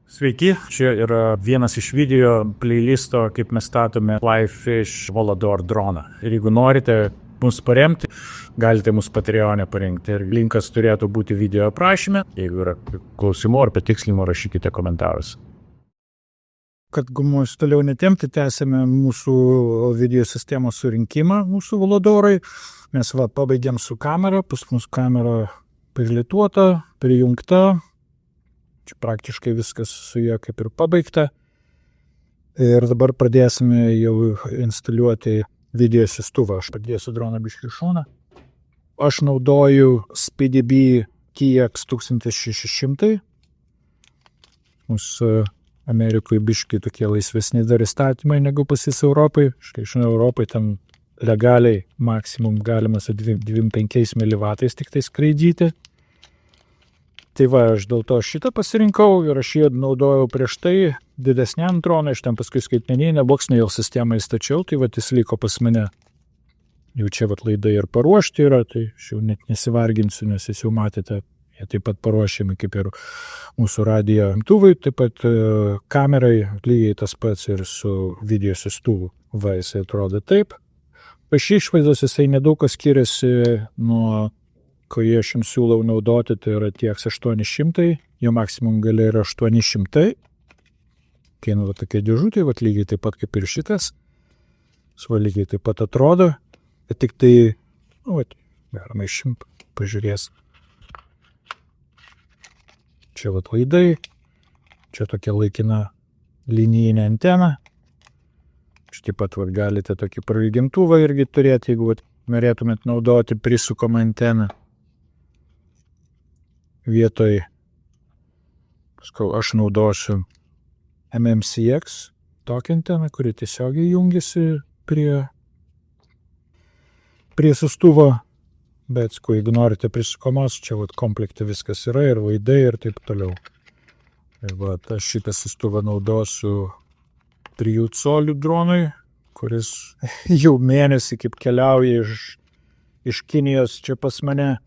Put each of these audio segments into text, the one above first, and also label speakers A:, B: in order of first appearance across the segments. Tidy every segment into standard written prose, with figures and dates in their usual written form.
A: Sveiki, čia yra vienas iš video playlisto, kaip mes statome Flyfish Volador droną. Ir jeigu norite mus paremti, galite mus Patreon'e parinkti. Ir linkas turėtų būti video aprašyme. Jeigu yra klausimų ar patikslinimų, rašykite komentarus. Kad mus toliau netempti, tęsime mūsų video sistemos surinkimą mūsų Voladorui. Mes pabaigėm su kamera, pas mus kamera prilituota, prijungta. Čia praktiškai viskas su juo kaip ir pabaigta. Ir dabar pradėsime jau instaliuoti video siųstuvą. Aš padėsiu droną biškį šoną. Aš naudoju SpeedyBee TX1600. Mūsų Amerikoje biškį tokie laisvesni dar įstatymai negu pas jis Europai. Škai žinau, Europai tam legaliai maksimum galima su 25 mW tik tai skraidyti. Tai va, aš dėl to šitą pasirinkau ir aš jį naudojau prieš tai didesniam dronui, aš ten paskui skaitmeninę Voxnail sistemą įstačiau, tai va, jis liko pas mane. Jau čia va laidai ir paruošti yra, tai aš jau net nesivarginsiu, nes jūs jau matėte, jie taip pat paruošiami kaip ir mūsų radijo imtuvai, taip pat kamerai lygiai tas pats ir su video siųstuvu. Va, jisai atrodo taip. Iš išvaizdos jisai nedaug kas skiriasi nuo kurį aš jums siūlau naudoti, tai yra TX800, jo maksimum galia yra 800. Kaina va tokia dėžutė, va lygiai taip pat kaip ir šitas. Va lygiai taip pat atrodo, bet tik tai, va, galima išimt, pažiūrės. Čia va laidai, čia tokia laikina linijinė antena. Čia taip pat va galite tokį prailgintuvą irgi turėti, jeigu va norėtumėt naudoti prisukamą anteną. Vietoj, aš naudosiu MMCX tokią anteną, kuri tiesiogiai jungiasi prie siųstuvo, bet jeigu norite prisukamos, čia vat komplekte viskas yra ir vaidai ir taip toliau. Ir vat aš šitą siųstuvą naudosiu 3 colių dronui, kuris jau mėnesį kaip keliauja iš Kinijos čia pas mane.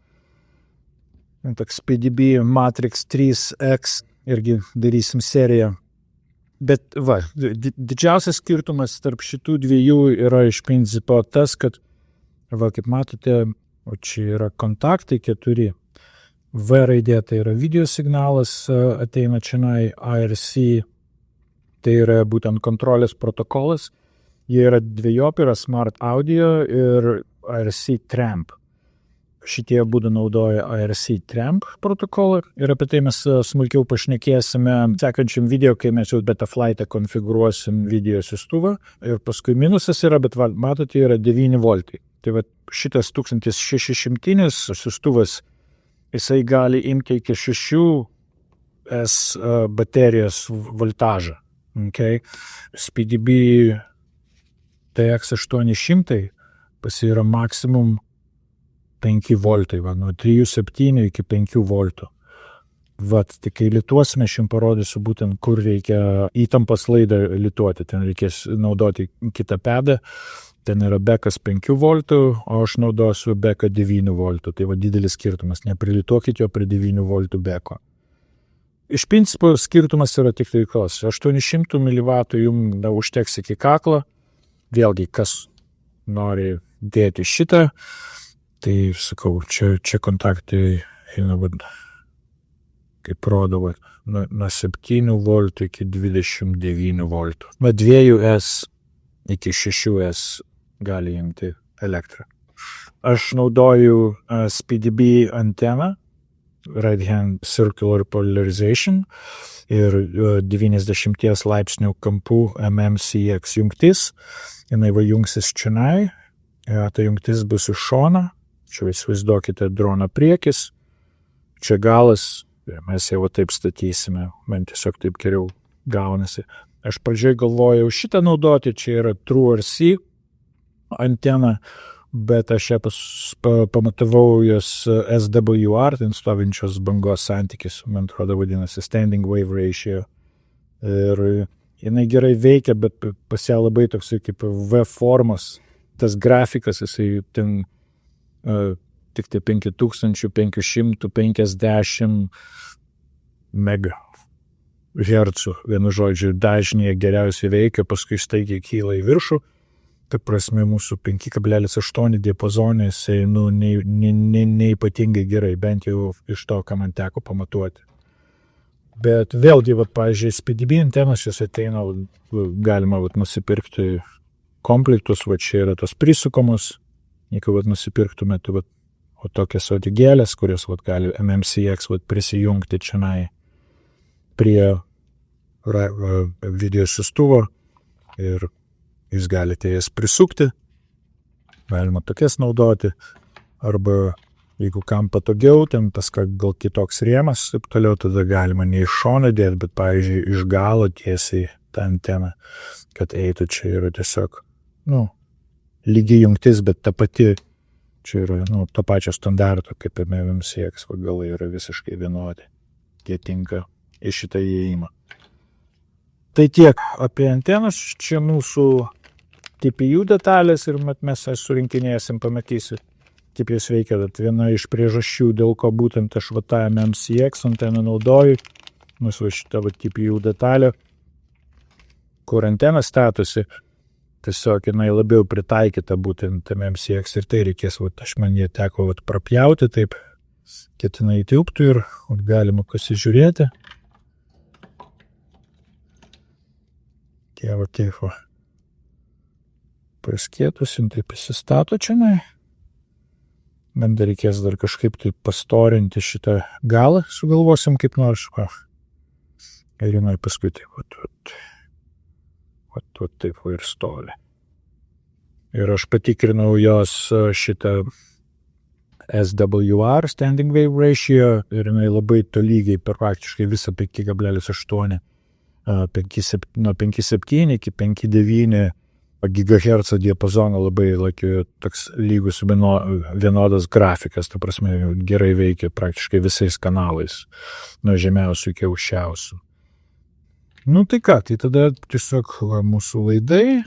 A: Toks SpeedyBee Matrix 3X irgi darysim seriją. Bet va, didžiausias skirtumas tarp šitų dviejų yra iš principo tas, kad, va, kaip matote, o čia yra kontaktai 4. V raidė tai yra video signalas, ateina čionai IRC, tai yra būtent kontrolės protokolas. Jie yra dvejopi, yra Smart Audio ir IRC Tramp. Šitie būdu naudoja IRC Tramp protokolą ir apie tai mes smulkiau pašnekėsime sekančiam video, kai mes jau Betaflight'e konfigūruosim video siųstuvą. Ir paskui minusas yra, bet va, matote, yra 9 voltai. Tai va, šitas 1600 siųstuvas, jisai gali imti iki 6 S baterijos voltažą. Okay? SpeedyBee TX800 pas yra maksimum 5 voltai, va, nuo 3,7 iki 5 voltų. Vat, tik kai lituosime, aš jums parodysiu būtent, kur reikia įtampos laidą lituoti. Ten reikės naudoti kitą pedą. Ten yra bekas 5 voltų, o aš naudosiu beką 9 voltų. Tai va didelis skirtumas. Neprilituokit jo prie 9 voltų beko. Iš principo skirtumas yra tik tai kas. 800 mW jums užteks iki kaklo. Vėlgi, kas nori dėti šitą, tai sakau, čia kontaktai, kaip rodo, nuo 7 voltų iki 29 voltų. Nuo 2S iki 6S gali imti elektrą. Aš naudoju SpeedyBee anteną, right hand circular polarization ir 90 laipsnių kampų MMCX jungtis. Jinai va jungsis čionai, ta jungtis bus iš šona. Čia įsivaizduokite droną priekis, čia galas, mes jau taip statysime, man tiesiog taip geriau gaunasi. Aš pradžioj galvojau šitą naudoti, čia yra TrueRC antena, bet aš ją pamatavau jos SWR, ten stovinčios bangos santykis, man atrodo vadinasi Standing Wave Ratio. Ir jinai gerai veikia, bet pas ją labai toksai kaip V formos, tas grafikas, jisai ten tik tai 5550 mega. hercų, vienu žodžiu, dažnyje geriausiai veikia, paskui staigiai kyla į viršų. Ta prasme, mūsų 5,8 diapazonė, jisai, neypatingai gerai, bent jau iš to, ką man teko pamatuoti. Bet vėlgi, pavyzdžiui, SPDB antenos, jis ateina, galima nusipirkti komplektus, čia yra tos prisukamos, jeigu nusipirktumėte, o tokias odygėlės, kurios gali MMCX prisijungti čionai prie video siųstuvo ir jūs galite jas prisukti, galima tokias naudoti, arba jeigu kam patogiau, ten gal kitoks rėmas, taip toliau, tada galima ne iš šono dėti, bet, pavyzdžiui, iš galo tiesiai tą anteną, kad eitų, čia yra tiesiog, lygiai jungtis, bet ta pati, čia yra, to pačio standarto, kaip ir MMCX, galai yra visiškai vienodi, jie tinka į šitą įėjimą. Tai tiek apie antenas, čia mūsų TPU detalės ir mes surinkinėsim, pamatysit, kaip jis veikia. Bet viena iš priežasčių, dėl ko būtent aš tą MMCX anteną naudoju, mūsų šitą TPU detalę, kur antena statosi, tiesiog jinai labiau pritaikyta būtent MMCX ir tai reikės, man jie teko prapjauti, taip, kad jinai tilptų ir galima pasižiūrėti. Taip, praskėtusi, taip įsistato čia, man dar reikės dar kažkaip tai pastorinti šitą galą, sugalvosim kaip nors, ir jinai paskui taip, taip ir stovi. Ir aš patikrinau jos šitą SWR, Standing Wave Ratio, ir jinai labai tolygiai per praktiškai visą 5,8, nuo 5,7 iki 5,9 GHz diapazono labai toks lygus vienodas grafikas, ta prasme gerai veikia praktiškai visais kanalais, nuo žemiausių iki aukščiausių. Tai ką, tai tada tiesiog mūsų laidai.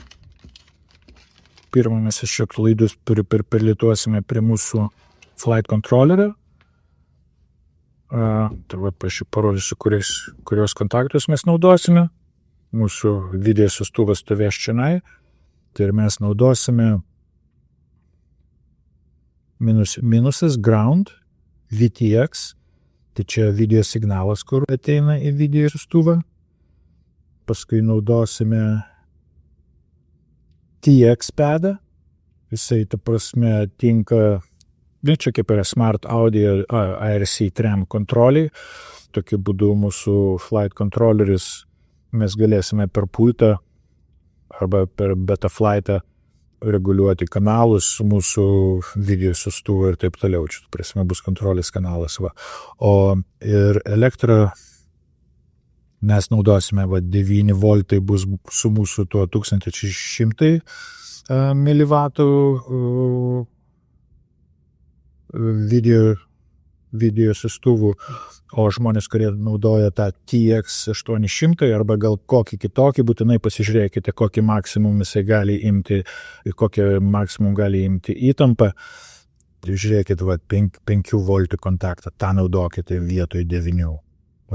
A: Pirmą mes šiek laidus perlituosime prie mūsų flight controllerio. Tai parodysiu, kurios kontaktus mes naudosime. Mūsų video siųstuvas stovės čionai. Tai ir mes naudosime minusas ground VTX. Tai čia video signalas, kur ateina į video siųstuvą. Paskui naudosime TX padą. Jisai, ta prasme, tinka, čia kaip yra Smart Audio ARC tram kontroliai. Tokiu būdu mūsų flight controlleris mes galėsime per pultą arba per Betaflightą reguliuoti kanalus mūsų video siųstuvą ir taip toliau. Čia, prasme, bus kontrolės kanalas. O ir elektrą mes naudosime 9 voltai bus su mūsų tuo 1600 mW video siųstuvų, o žmonės, kurie naudoja tą TX800 arba gal kokį kitokį, būtinai pasižiūrėkite, kokį maksimum jisai gali imti, kokią maksimum gali imti įtampą. Žiūrėkit, 5 voltų kontaktą, tą naudokite vietoj 9, o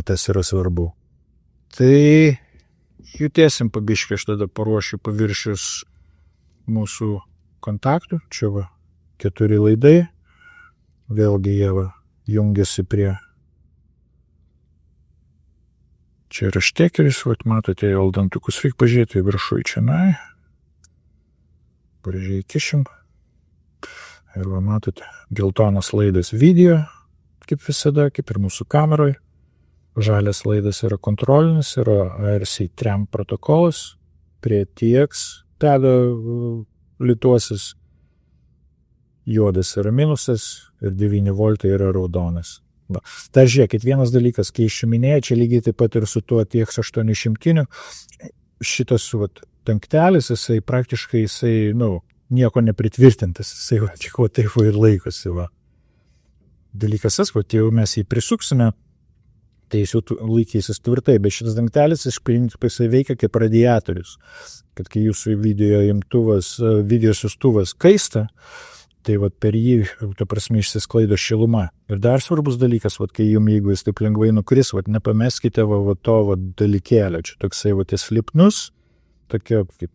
A: tas yra svarbu. Tai jutėsim pabiškai, aš tada paruošiu paviršius mūsų kontaktų, čia 4 laidai, vėlgi jie jungiasi prie, čia yra štekeris, matote, jau dantukus reik pažiūrėti viršų į čianai, pažiūrėjai kišim, ir matote, geltonas laidas video, kaip visada, kaip ir mūsų kameroj, žalias laidas yra kontrolinis, yra ARC tram protokolas, prie TX pado lituosis, juodas yra minusas ir 9 voltai yra raudonas. Dar žiūrėkit, vienas dalykas, kai išminėjau, čia lygiai taip pat ir su tuo TX800, šitas tanktelis, jisai praktiškai, nieko nepritvirtintas, jisai čia taip ir laikosi. Dalykas tas, jau mes jį prisuksime, tai jis jau laikysis tvirtai, bet šitas tanktelis iš principo jisai veikia kaip radiatorius, kad kai jūsų video siųstuvas kaista, Tai vat per jį, ta prasme, išsisklaido šiluma. Ir dar svarbus dalykas, vat kai jeigu jis taip lengvai nukris, vat nepameskite to dalykėlio. Čia toksai vat jis lipnus, tokia kaip,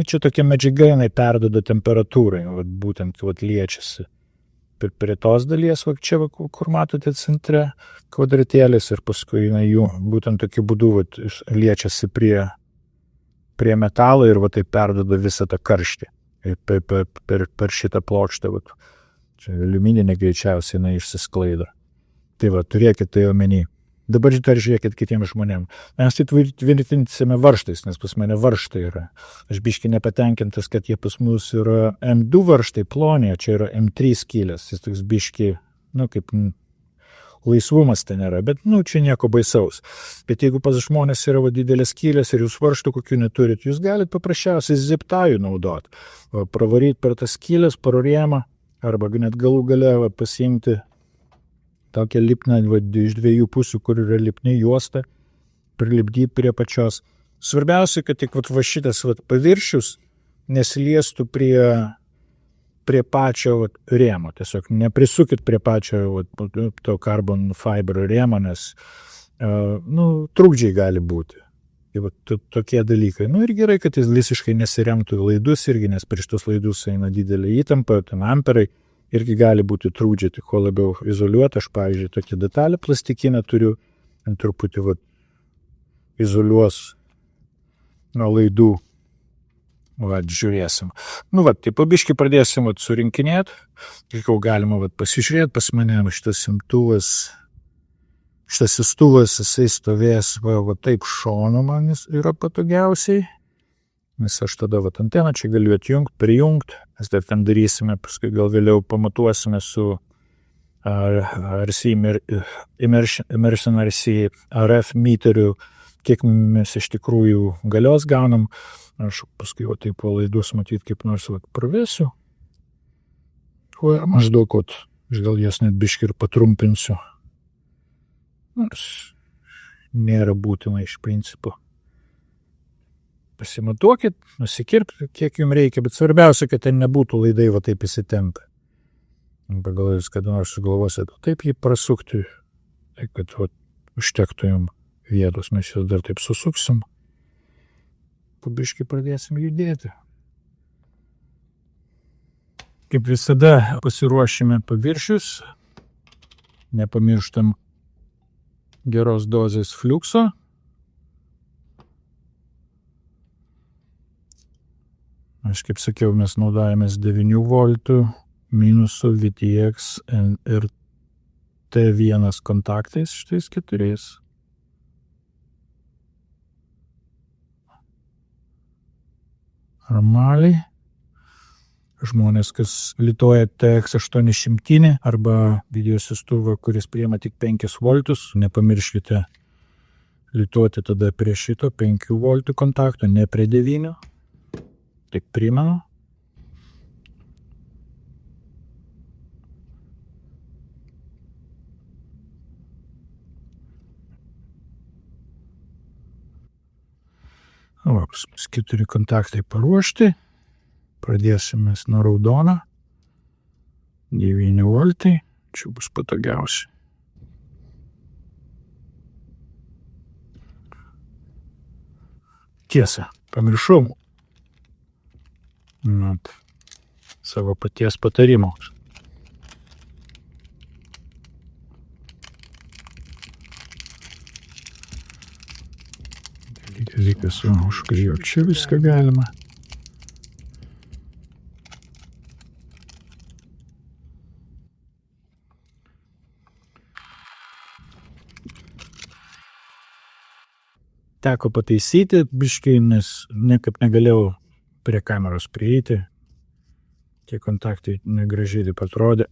A: čia tokia medžiaga, jinai perduoda temperatūrai, vat būtent vat liečiasi. Prie tos dalies, vat čia, kur matote centre, kvadratėlis ir paskui jų būtent tokiu būdu vat liečiasi prie metalo ir vat tai perduoda visą tą karštį. Per šitą plokštę, vat, čia aliumininė greičiausiai jinai išsisklaido. Tai va, turėkit tai omeny. Dabar dar žiūrėkit kitiems žmonėms. Mes tai tvirtinsime varžtais, nes pas mane varžtai yra. Aš biškai nepatenkintas, kad jie pas mus yra M2 varžtai plonė, čia yra M3 skylės. Jis toks biškai, kaip laisvumas ten yra, bet, čia nieko baisaus. Bet jeigu pas žmonės yra didelės skylės ir jūs varžtų kokių neturit, jūs galite paprasčiausiai ziptajų naudoti. Pravaryti per tas skylės, parorėmą, arba net galų gale pasiimti tokią lipną iš dviejų pusių, kur yra lipni juosta, prilipdyti prie pačios. Svarbiausia, kad tik šitas paviršius nesiliestų prie pačio rėmo. Tiesiog neprisukit prie pačio to carbon fiber rėmo, nes trukdžiai gali būti. Tai tokie dalykai. Ir gerai, kad jis visiškai nesiremtų į laidus irgi, nes prieš tos laidus eina didelė įtampa, ten amperai irgi gali būti trukdžiai, tai kuo labiau izoliuoti. Aš, pavyzdžiui, tokią detalę plastikinę turiu, truputį izoliuos nuo laidų. Žiūrėsim. Tai pabiškai pradėsim surinkinėti. Kiek galima pasižiūrėti pas mane, šitas įstuvas, jisai stovės taip šonu man jis yra patogiausiai. Nes aš tada anteną čia galiu atjungti, prijungti. Mes dar ten darysime, paskui gal vėliau pamatuosime su RC Immersion RC RF meteriu, kiek mes iš tikrųjų galios gaunam. Aš paskui taip laidus matyti kaip nors pravesiu. Maždaug, aš gal jas net biškį ir patrumpinsiu. Nors nėra būtina iš principo. Pasimatuokit, nusikirpkit, kiek jums reikia, bet svarbiausia, kad ten nebūtų laidai taip įsitempę. Pagal jūs kada nors sugalvosit, taip jį prasukti, tai kad užtektų jums vietos, mes jas dar taip susuksim. Pabiškai pradėsim judėti. Kaip visada pasiruošime paviršius, nepamirštam geros dozės fliukso. Aš kaip sakiau, mes naudojamės 9 voltų minusų VTX ir T1 kontaktais šitais 4. Normaliai. Žmonės, kas lituoja TX 800 arba video siųstuvą, kuris priima tik 5 voltus, nepamirškite lituoti tada prie šito 5 voltų kontakto, ne prie 9. Tik primenu. Pas 4 kontaktai paruošti. Pradėsime nuo raudono. 9 voltai. Čia bus patogiausia. Tiesa, pamiršau. Savo paties patarimo. Dalykas, užkryžiuoti čia viską galima. Teko pataisyti biškai, nes niekaip negalėjau prie kameros prieiti. Tie kontaktai negražiai taip atrodė.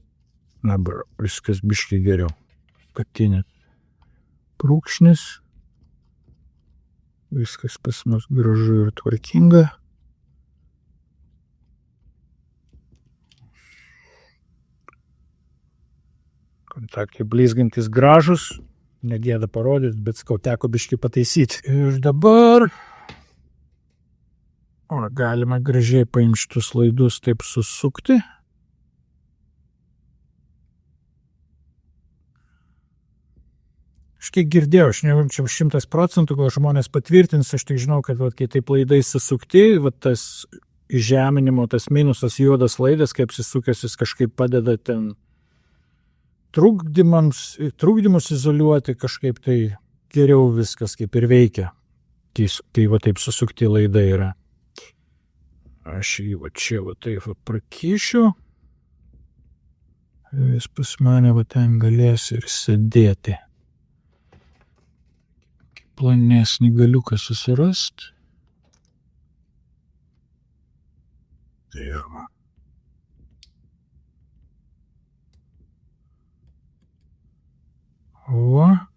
A: Dabar viskas biškai geriau. Patinė brūkšnis. Viskas pas mus gražu ir tvarkinga. Kontaktai blizgantis gražus. Negėda parodyti, bet teko biškai pataisyti. Ir dabar galima gražiai paimti šitus laidus taip susukti. Aš kiek girdėjau, aš nežinau, 100%, kol žmonės patvirtins, aš tik žinau, kad kai taip laidai susukti, tas įžeminimo, tas minusas juodas laidas, kaip susukęs, jis kažkaip padeda ten trukdymus izoliuoti, kažkaip tai geriau viskas kaip ir veikia, kai taip susukti laidai yra. Aš jį čia taip prakišiu, jis pas mane ten galės ir sėdėti. Plonesnį galiuką susirast. Taip. Va.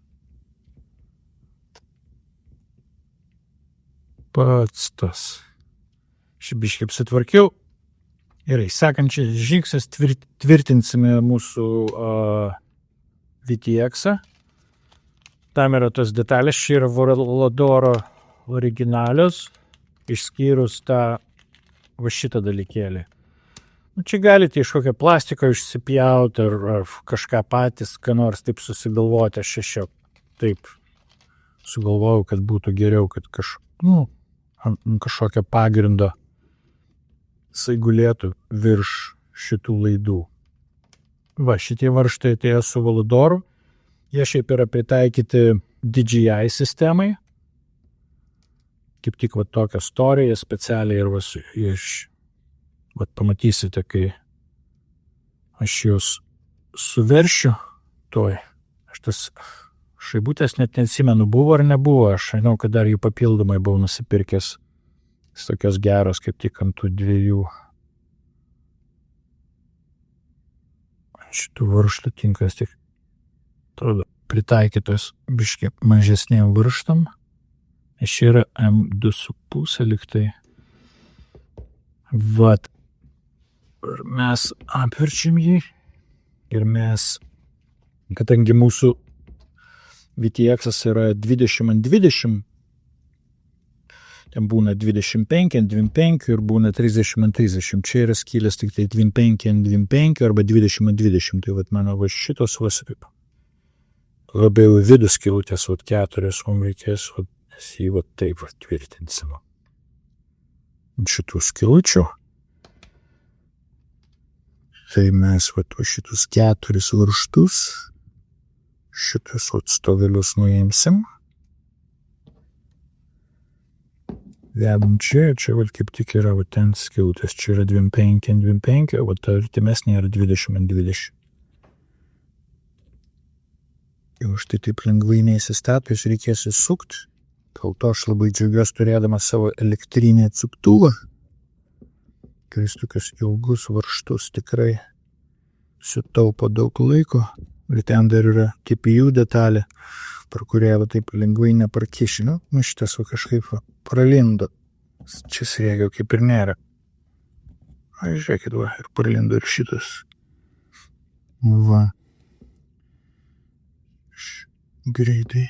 A: Pats tas. Šibiškai apsitvarkiau. Gerai, sekančias žingsnis tvirtinsime mūsų VTX-ą. Tam yra tos detalės, čia yra Voladoro originalios, išskyrus tą šitą dalykėlį. Čia galite iš kokio plastiko išsipjauti ar kažką patys, ką nors taip susigalvoti. Aš taip sugalvojau, kad būtų geriau, kad kažkokio pagrindo jisai gulėtų virš šitų laidų. Va, šitie varžtai atėjo su Voladoru. Jie šiaip yra pritaikyti DJI sistemai. Kaip tik tokią istoriją specialiai ir pamatysite, kai aš juos suveršiu. Aš tas šaibutės net neatsimenu, buvo ar nebuvo. Aš žinau, kad dar jų papildomai buvau nusipirkęs. Jis tokios geros, kaip tik ant tų dviejų. Šitų varžtų tinkas tik pritaikytos biškiai mažesniem varžtam. Čia yra M2,5 liktai. Vat. Ir mes apverčiam jį. Ir mes, kadangi mūsų VTX yra 20x20, ten būna 25x25 ir būna 30x30. Čia yra skylės tik tai 25x25 arba 20x20. Tai mano šitos labiau vidų skylutės, 4 mums reikės, nes jį taip tvirtinsime. Šitų skylučių. Tai mes šitus 4 varžtus, šitus stovelius nuimsim. Vedam čia kaip tik yra ten skylutės, čia yra 25x25, o ta artimesnė yra 20x20. Jau štai taip lengvai neįsistato, jūs reikės įsukti. Dėl to aš labai džiaugiuosi turėdamas savo elektrinį atsuktuvą, kuris tokius ilgus varžtus tikrai sutaupo daug laiko. Ir ten dar yra TPU detalė, per kurią taip lengvai neprakiši. Šitas kažkaip pralindo. Čia srėgio kaip ir nėra. Žiūrėkit, ir pralindo ir šitas. Va. Greitai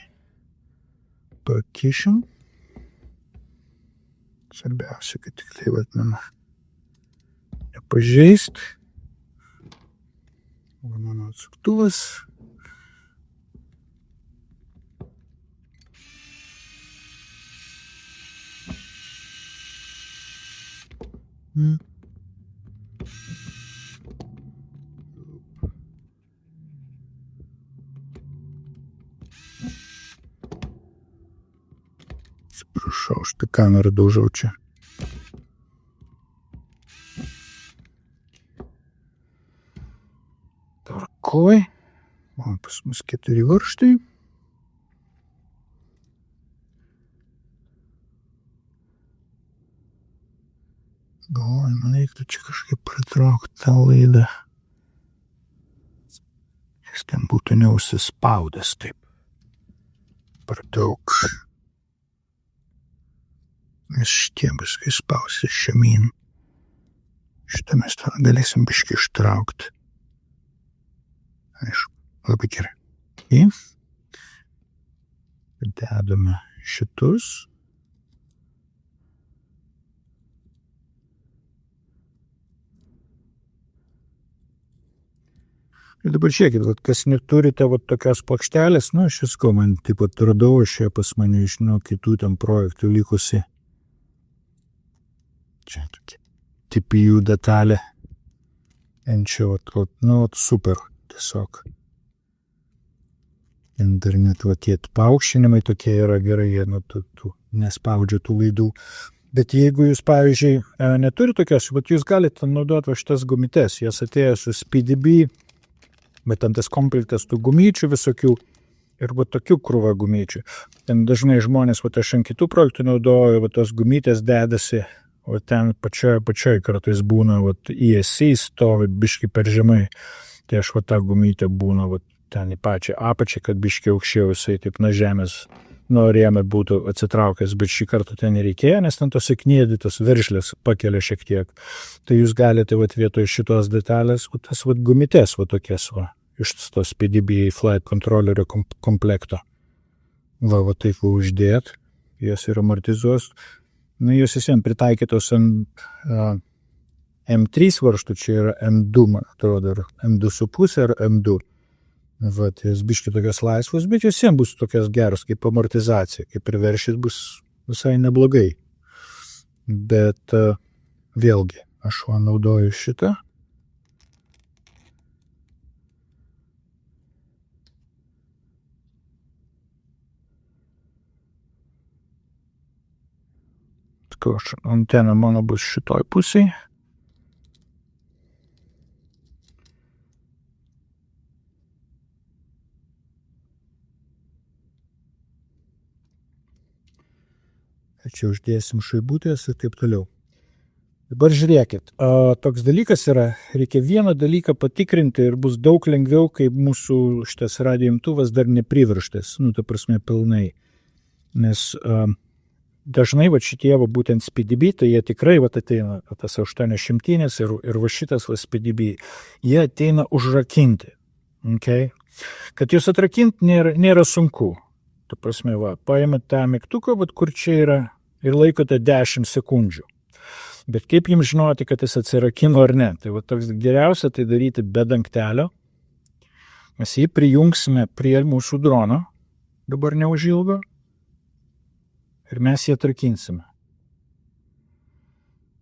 A: pakišim. Svarbiausia, kad tik tai nepažeist. Mano atsuktuvas. Atsiprašau, aš tą kamerą daužau čia. Tvarkoj. Pas mus 4 varžtai. Galvoju, man reiktų čia kažkaip pritraukti tą laidą. Jis ten būtų neužsispaudęs taip. Per daug. Nes šitie biškai spausi žemyn. Šitą mes galėsim biškai ištraukti. Aišku, labai gerai. Dedame šitus. Ir dabar žiūrėkit, vat, kas neturite vat, tokios plokštelės, nu, aš visko man taip pat radau, aš čia pas mane iš kitų ten projektų likusi. Čia tokia TPU detalė. Ir čia, nu, super, tiesiog. Ir dar net va, tie paaukštinimai tokie yra gerai, jie nu, nespaudžia tų laidų. Bet jeigu jūs, pavyzdžiui, neturi tokios, bet jūs galite naudoti va šitas gumites, jas atėjo su SpeedyBee, bet ten tas komplektas tų gumyčių visokių ir va tokių krūva gumyčių. Ten dažnai žmonės, va aš ant kitų projektų naudoju, va tos gumytės dedasi, o ten pačioj kartais būna, va ESC stovi biški per žemai, tai aš va tą gumytę būna, va ten į pačią apačią, kad biški aukščiau jisai taip nuo žemės norėjome būtų atsitraukęs, bet šį kartą ten nereikėjo, nes ten tos įknėdytos veržlės pakelia šiek tiek. Tai jūs galite vat, vietoj šitos detalės, tas vat, gumitės va, tokias, va, iš tos SpeedyBee Flight Controllerio komplekto. Va taip uždėt, jas ir amortizuos. Nu, jūs visiems pritaikytos ant M3 varžtų, čia yra M2, man atrodo, M2,5 ar M2. Vat, jis biški tokios laisvos, bet visiems bus tokios geros kaip amortizacija, kaip ir veršis bus visai neblogai. Bet vėlgi, aš naudoju šitą. Antena mano bus šitoj pusėje. Čia uždėsim šaibutės ir taip toliau. Dabar žiūrėkit, toks dalykas yra, reikia vieną dalyką patikrinti ir bus daug lengviau, kai mūsų šitas radijo imtuvas dar neprivirštas, nu, ta prasme, pilnai. Nes dažnai va šitie va būtent SpeedyBee, tai jie tikrai va ateina, tas 800 ir va šitas va SpeedyBee, jie ateina užrakinti. Okay? Kad jūs atrakinti nėra sunku. Ta prasme, va, paėmėt tą mygtuką, kur čia yra, ir laikote 10 sekundžių. Bet kaip jums žinoti, kad jis atsirakino ar ne? Tai va, toks geriausia tai daryti be dangtelio. Mes jį prijungsime prie mūsų drono, dabar neužilgo, ir mes jį atrakinsime.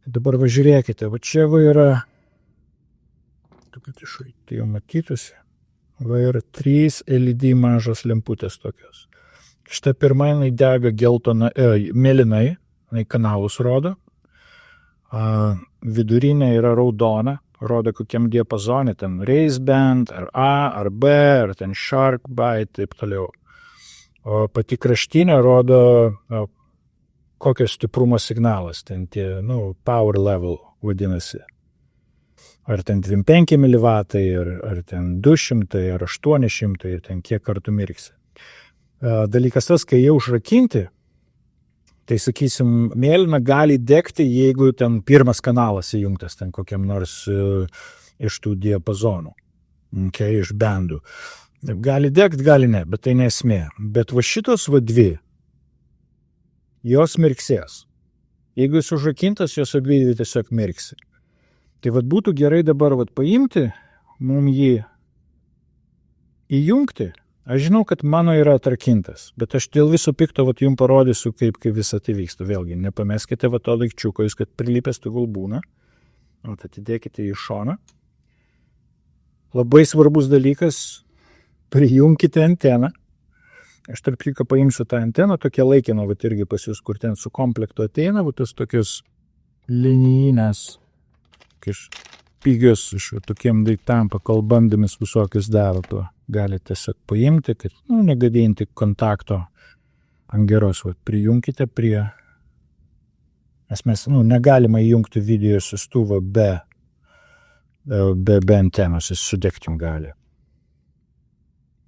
A: Dabar va žiūrėkite, va čia va yra, tai jau matytusi, va yra 3 LED mažos lemputės tokios. Šitą pirmą jinai dega mėlynai, jinai kanalus rodo, vidurinė yra raudona, rodo kokiam diapazone, ten race band, ar A, ar B, ar ten shark bite, taip toliau. O pati kraštinė rodo kokio stiprumo signalas, ten tie, nu, power level vadinasi. Ar ten 25 mW, ar ten 200, ar 800, ir ten kiek kartų mirksi. Dalykas tas, kai jau užrakinti, tai sakysim, mėlyna gali degti, jeigu ten pirmas kanalas įjungtas ten kokiam nors iš tų diapazonų, okay, iš bandų. Gali degti, gali ne, bet tai nesmė. Bet va šitos va dvi, jos mirksės. Jeigu jis užrakintas, jos abidvi tiesiog mirksi. Tai va būtų gerai dabar va paimti, mums jį įjungti. Aš žinau, kad mano yra atrakintas, bet aš dėl viso pikto vat jums parodysiu, kaip visą tai vyksta. Vėlgi, nepameskite va to daikčiuko, jūs kad prilipęs tegul būna. Vat atidėkite į šoną. Labai svarbus dalykas, prijungkite anteną. Aš tarp jų paimsiu tą anteną, tokia laikino, vat irgi pas jūs, kur ten su komplektu ateina, vat tas tokios linijinės, pigius iš tokiem daiktam, pakalbandomis visokius daro to. Galite tiesiog paimti, kad negadinti kontakto ant geros. Prijunkite prie, nes mes negalima įjungti video siųstuvą be antenos, jis sudegti jums gali.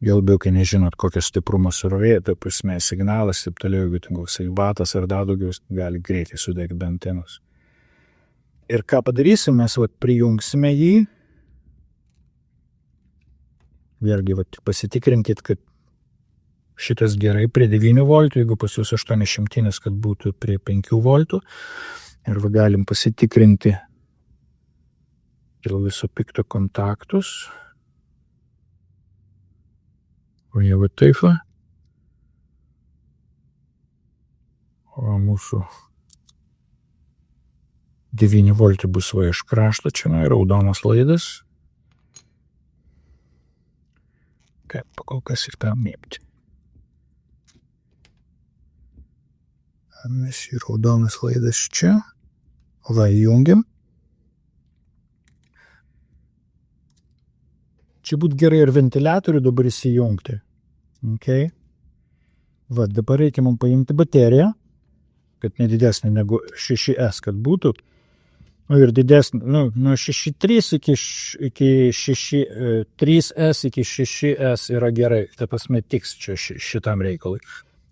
A: Jau labiau, kai nežinot, kokios stiprumas yra, tai prasme signalas, taip toliau, jeigu ten koksai vatas ar dar daugiau, gali greitai sudegti be antenos. Ir ką padarysim, mes prijungsime jį. Vėlgi, pasitikrinkit, kad šitas gerai prie 9 voltų, jeigu pas jūs 800, kad būtų prie 5 voltų. Ir galim pasitikrinti dėl viso pikto kontaktus. O jie va taip va. O mūsų 9 voltai bus va iš krašto, čia raudonas laidas. Kaip pakol kas ir tą mėgti. Mes į raudonas laidas čia. Va, įjungiam. Čia būt gerai ir ventiliatorių dabar įsijungti. Okay. Va, dabar reikia mums paimti bateriją, kad nedidesnė negu 6S, kad būtų. Ir didesnė, nuo 6.3 iki 3S iki 6S yra gerai. Ta prasme tiks čia šitam reikalui.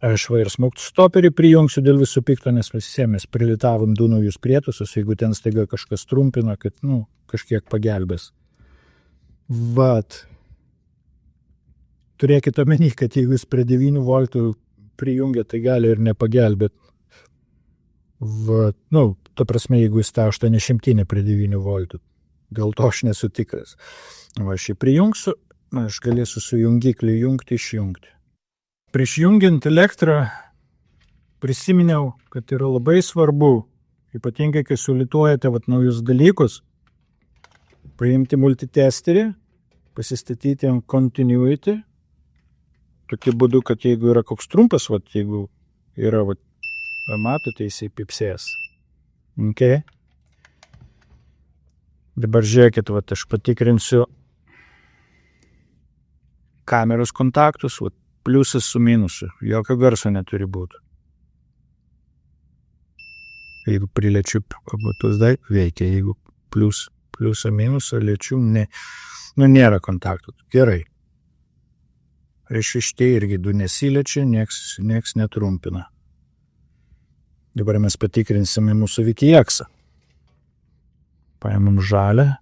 A: Aš va ir smauktų stoperį prijungsiu dėl visų pikto, nes mes prilitavom 2 naujus prietaisus, jeigu ten staiga kažkas trumpina, kad, kažkiek pagelbės. Vat. Turėkite omeny, kad jeigu jūs prie 9 voltų prijungia, tai gali ir nepagelbėt. Vat. Ta prasme, jeigu jūs tą 800 prie 9 voltų. Dėl to aš nesu tikras. Va, aš jį prijungsiu, aš galėsiu su jungiklį jungti, išjungti. Prieš jungiant elektrą prisiminiau, kad yra labai svarbu, ypatingai kai sulituojate naujus dalykus, paimti multitesterį, pasistatyti ant continuity, tokiu būdu, kad jeigu yra koks trumpas, jeigu yra, matote, jisai pipsės. Okay. Dabar žiūrėkit, aš patikrinsiu kameros kontaktus, pliusas su minusu, jokio garso neturi būti. Jeigu prilečiu, tuos veikia, jeigu pliusą minusą liečiu, nėra kontaktų. Gerai. Šitie irgi 2 nesiliečia, nieks netrumpina. Dabar mes patikrinsime mūsų VTX-ą. Paimam žalę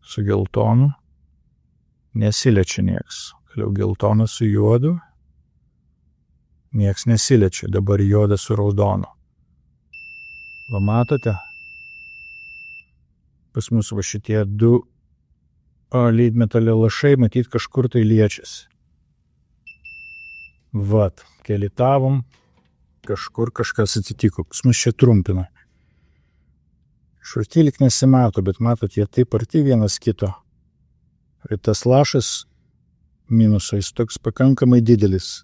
A: su geltonu, nesiliečia nieks. Toliau geltonas su juodu, nieks nesiliečia, dabar juodas su raudonu. Va matote? Pas mus va šitie 2 lydmetalio lašai, matyt, kažkur tai liečiasi. Vat, kelitavom, kažkur kažkas atsitiko, pas mus čia trumpina. Šurti lyg nesimato, bet matot, jie taip arti vienas kito. Ir tas lašas minuso, jis toks pakankamai didelis.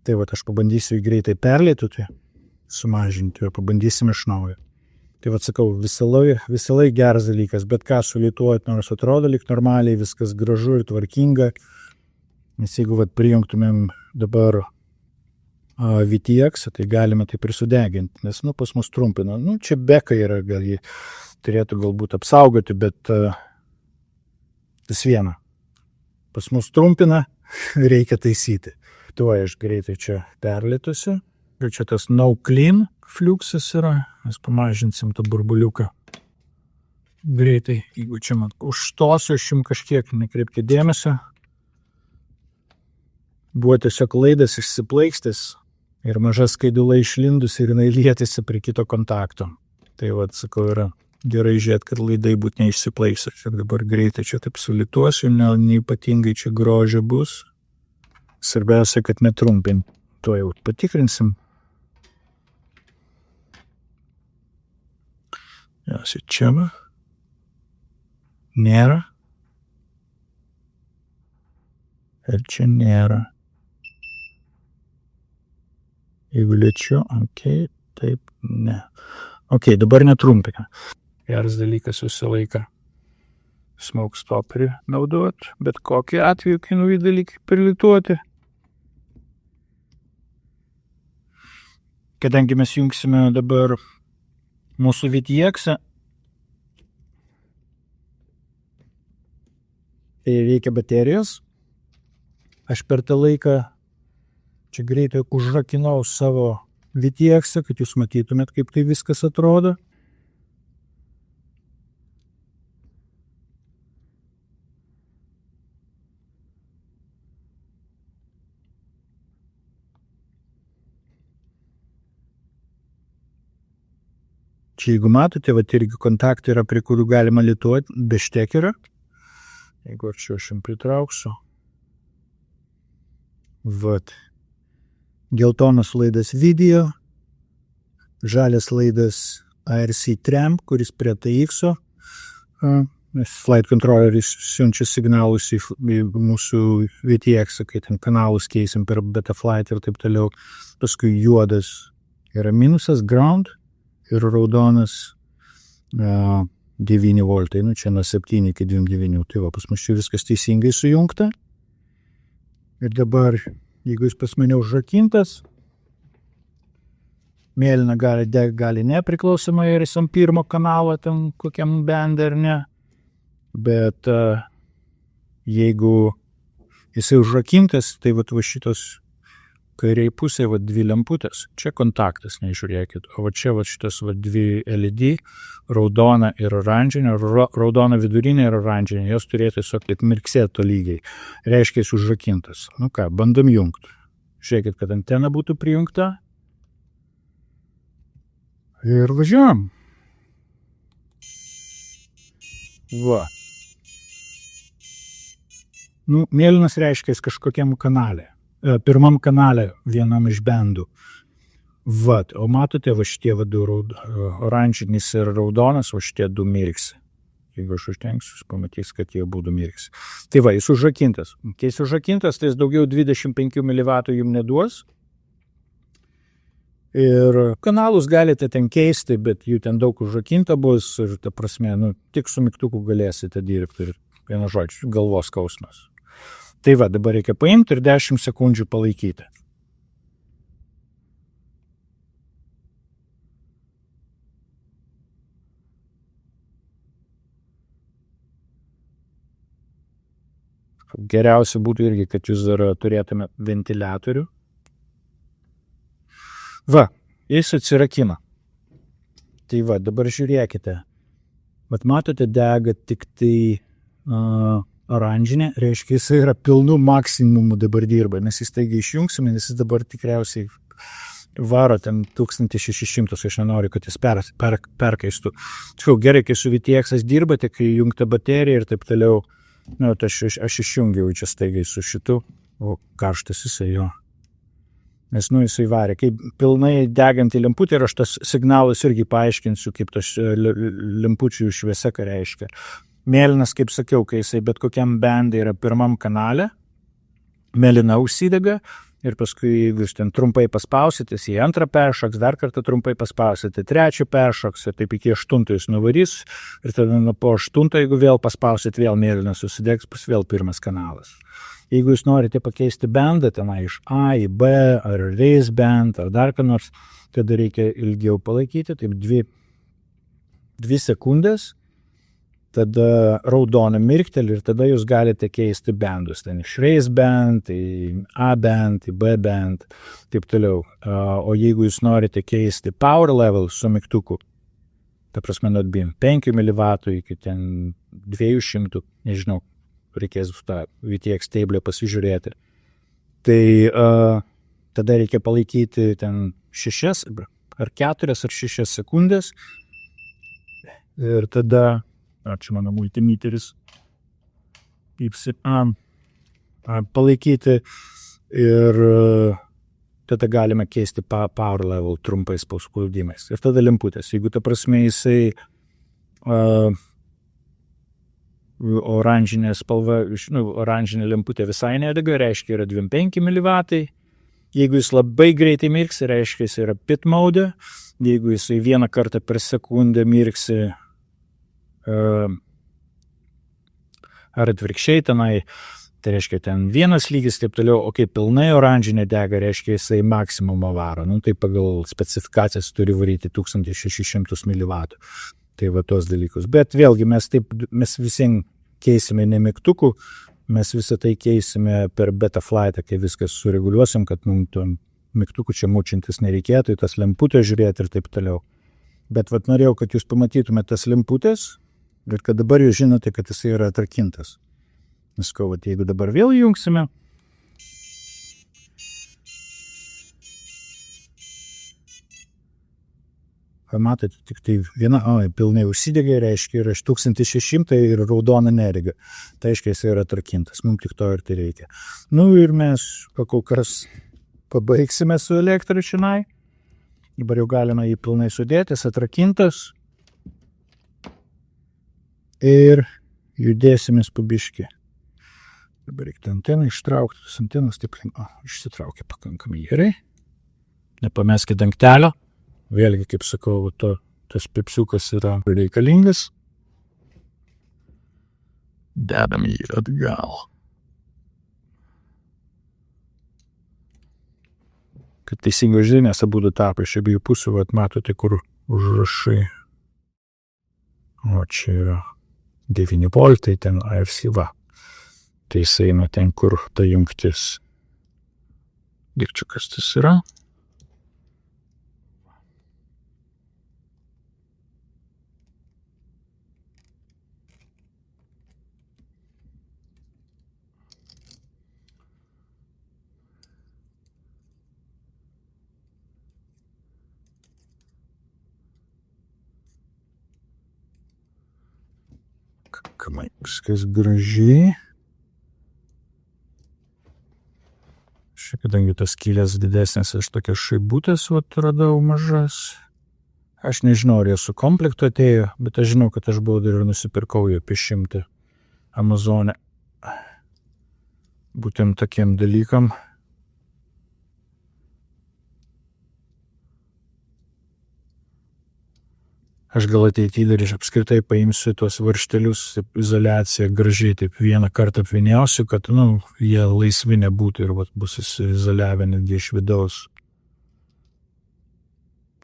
A: Tai aš pabandysiu jį greitai perlėtuti, sumažinti ir pabandysim iš naujo. Tai sakau, visalai geras dalykas, bet ką sulituojat, nors atrodo lyg normaliai, viskas gražu ir tvarkinga, nes jeigu prijungtumėm dabar VTX, tai galime taip ir sudeginti, nes pas mus trumpina. Čia beka yra, gal jį turėtų galbūt apsaugoti, bet tas viena. Pas mus trumpina, reikia taisyti. Tuo aš greitai čia perlėtusiu. Ir čia tas no clean fliuksas yra. Mes pamažinsim tą burbuliuką. Greitai, jeigu čia man užstosiu, aš jums kažkiek nekreipti dėmesio. Buvo tiesiog laidas išsiplaikstęs ir maža skaidula išlindus ir jinai lietėsi prie kito kontakto. Tai sakau, yra gerai žiūrėt, kad laidai būt neišsiplaiks. Ir dabar greitai čia taip sulituosiu, neypatingai čia grožio bus. Svarbiausia, kad netrumpin. To jau patikrinsim. Jausi čia va. Nėra. Ir čia nėra. Jeigu liečiu, taip, ne. Dabar netrumpina. Geras dalykas visą laiką smoke stopperį naudot, bet kokį atveju, kai nauji dalykai prilituoti. Kadangi mes jungsime dabar mūsų VTX-ą, tai reikia baterijos. Aš per tą laiką čia greitai užrakinau savo VTX-ą, kad jūs matytumėt, kaip tai viskas atrodo. Čia jeigu matote, irgi kontaktai yra, prie kurių galima lituoti be štekerio. Jeigu aš jums pritrauksiu. Vat. Geltonas laidas video, žalias laidas ARC Tramp, kuris prie TX-o. Flight controlleris siunčia signalus į mūsų VTX, kai ten kanalus keisim per Betaflight ir taip toliau. Paskui juodas yra minusas ground ir raudonas 9 voltai, čia nuo 7 iki 2,9. Tai va, pas mus čia viskas teisingai sujungta. Ir dabar, jeigu jis pas mane užrakintas, mėlyna gali degti, gali nepriklausomai ir jis ant pirmo kanalo ten kokiam bende ar ne. Bet jeigu jisai užrakintas, tai va šitos kairiai pusė, va 2 lemputės, čia kontaktas, nežiūrėkit, o va čia va šitas va 2 LED, raudona ir oranžinė, raudona vidurinė ir oranžinė, jos turėtų tiesiog mirksėti tolygiai, reiškia jis užrakintas. Nu ką, bandom jungti. Žiūrėkit, kad antena būtų prijungta. Ir važiuojam. Va. Nu, mėlynas reiškia jis kažkokiam kanale. Pirmam kanale vienam iš bendų. Vat, o matote, va šitie du oranžinis ir raudonas, va šitie 2 mirksi. Jeigu aš užtenksiu, jūs pamatys, kad jie būtų mirksi. Tai va, jis užrakintas. Kai jis užrakintas, tai jis daugiau 25 mW jums neduos. Ir kanalus galite ten keisti, bet jų ten daug užrakinta bus ir ta prasme, tik su mygtuku galėsite dirbti ir vienu žodžiu, galvos skausmas. Tai va, dabar reikia paimti ir 10 sekundžių palaikyti. Geriausia būtų irgi, kad jūs dar turėtume ventiliatorių. Va, jis atsirakina. Tai va, dabar žiūrėkite. Vat matote, dega tik tai oranžinė, reiškia, jis yra pilnu maksimumu dabar dirba, nes jis taigi išjungsime, nes jis dabar tikriausiai varo ten 1600, aš nenoriu, kad jis perkaistų. Tačiau gerai, kai su VTX dirbate, kai jungta baterija ir taip toliau, tai aš išjungiau čia staigiai su šitu, o karštas jisai jo. Nes jisai varė, kai pilnai deganti lemputė ir aš tas signalus irgi paaiškinsiu, kaip tas lempučių šviesa ką reiškia. Mėlynas, kaip sakiau, kai jisai bet kokiam bendai yra pirmam kanale, mėlyna užsidega ir paskui, jeigu jūs ten trumpai paspausite, į antrą peršoks, dar kartą trumpai paspausite, trečią peršoks ir taip iki 8 jūs nuvarys ir tada po 8, jeigu vėl paspausit, vėl mėlynas susidegs, bus vėl pirmas kanalas. Jeigu jūs norite pakeisti bendą tenai iš A į B ar raise band ar dar ką nors, tada reikia ilgiau palaikyti, taip 2 sekundės, tada raudona mirkteli ir tada jūs galite keisti bendus. Ten iš raise band, į A band, į B band, taip toliau. O jeigu jūs norite keisti power level su mygtuku, ta prasme nuo 5 mW iki ten 200, nežinau, reikės tą VTX tablę pasižiūrėti. Tai tada reikia palaikyti ten 6 ar 4 ar 6 sekundės ir tada čia mano multimeteris palaikyti ir tada galime keisti power level trumpais paspaudimais. Ir tada lemputės. Jeigu ta prasme jisai oranžinė spalva, oranžinė lemputė visai nedega, reiškia yra 25 mW. Jeigu jis labai greitai mirksi, reiškia jis yra pit mode. Jeigu jisai 1 kartą per sekundę mirksi ar atvirkščiai tenai, tai reiškia ten 1 lygis, taip toliau, o kai pilnai oranžinė dega, reiškia jisai maksimumą varo. Tai pagal specifikacijas turi varyti 1600 mW. Tai va tos dalykus. Bet vėlgi mes visiem keisime ne mygtukų, mes visą tai keisime per Betaflightą, kai viskas sureguliuosim, kad mygtukų čia mučintis nereikėtų, tas lemputės žiūrėti ir taip toliau. Bet vat norėjau, kad jūs pamatytumėte tas lemputės ir kad dabar jūs žinote, kad jis yra atrakintas. Nes jeigu dabar vėl jungsime, Matote, tik tai viena, pilnai užsidegė, reiškia, yra 1600 ir raudona neriga. Tai reiškia, jis yra atrakintas. Mums tik to ir tai reikia. Nu ir mes kol kas pabaigsime su elektra čionai. Dabar jau galima jį pilnai sudėti, jis atrakintas. Ir judėsimės pabiškį. Dabar reikia anteną ištraukti. Tas antenas taip išsitraukia pakankamai gerai. Nepameskit dangtelio. Vėlgi, kaip sakau, tas pipsiukas yra reikalingas. Dedam jį atgal. Kad teisingai žinės abudu tapai iš abiejų pusių, matote, kur užrašai. O čia yra 9 voltai, ten AFC va. Tai jis eina ten, kur ta jungtis. Ir čia kas tas yra? Viskas gražiai. Šiaip, kadangi tas skylės didesnės, aš tokias šaibutės radau mažas. Aš nežinau, ar jie su komplektu atėjo, bet aš žinau, kad aš buvau dar ir nusipirkau jų apie 100 Amazone. Būtent tokiem dalykam. Aš gal ateityje dar apskritai paimsiu tuos varžtelius, izoliaciją gražiai taip vieną kartą apviniausiu, kad, jie laisvi nebūtų ir bus izoliavę netgi iš vidaus.